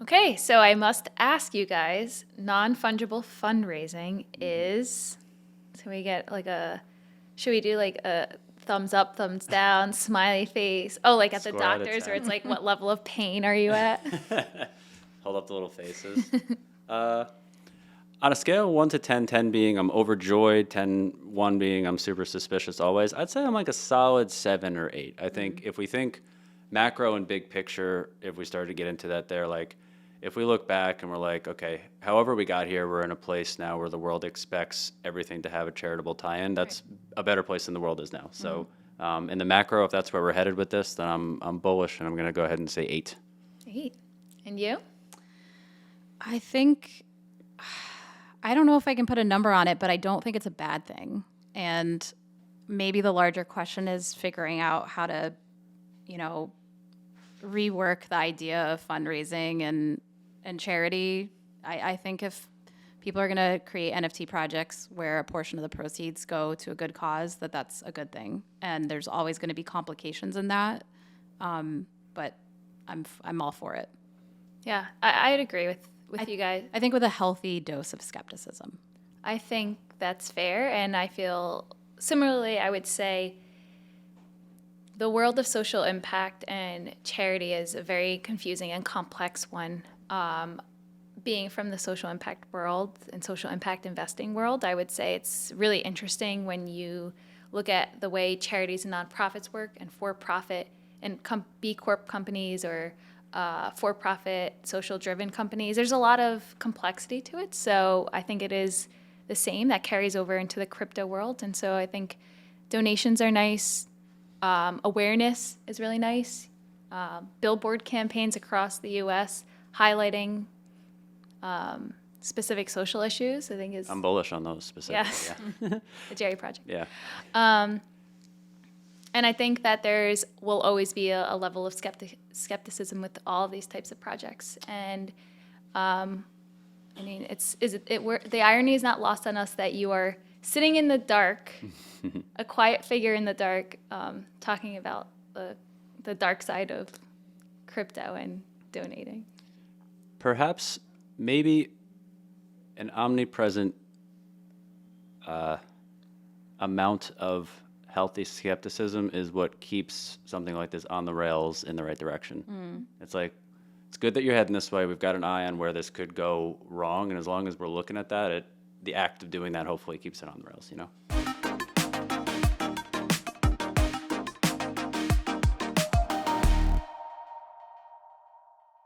Okay, so I must ask you guys, non-fungible fundraising is, so we get like should we do like a thumbs up, thumbs down, smiley face? Oh, like at the Score out of doctors where 10. it's like, what level of pain are you at? Hold up the little faces. On a scale of 1 to 10, 10 being I'm overjoyed, 1 being I'm super suspicious always, I'd say I'm like a solid 7 or 8. I think if we think macro and big picture, if we start to get into that there, like if we look back and we're like, okay, however we got here, we're in a place now where the world expects everything to have a charitable tie-in. That's a better place than the world is now. So in the macro, if that's where we're headed with this, then I'm bullish and I'm going to go ahead and say 8. 8. And you? I think, I don't know if I can put a number on it, but I don't think it's a bad thing. And maybe the larger question is figuring out how to, rework the idea of fundraising and charity. I think if people are going to create NFT projects where a portion of the proceeds go to a good cause, that's a good thing. And there's always going to be complications in that. But I'm all for it. Yeah, I'd agree with you guys. I think with a healthy dose of skepticism. I think that's fair, and I feel similarly. I would say the world of social impact and charity is a very confusing and complex one. Being from the social impact world and social impact investing world, I would say it's really interesting when you look at the way charities and nonprofits work and for-profit and B Corp companies or for-profit, social-driven companies. There's a lot of complexity to it, so I think it is the same that carries over into the crypto world. And so I think donations are nice. Awareness is really nice. Billboard campaigns across the U.S. highlighting specific social issues, I think is... I'm bullish on those specifically. Yes, Yeah. the Jerry Project. Yeah. And I think that will always be a level of skepticism with all of these types of projects. And I mean, the irony is not lost on us that you are sitting in the dark, a quiet figure in the dark, talking about the dark side of crypto and donating. Perhaps, maybe an omnipresent amount of healthy skepticism is what keeps something like this on the rails in the right direction. It's like, it's good that you're heading this way. We've got an eye on where this could go wrong. And as long as we're looking at that, the act of doing that hopefully keeps it on the rails,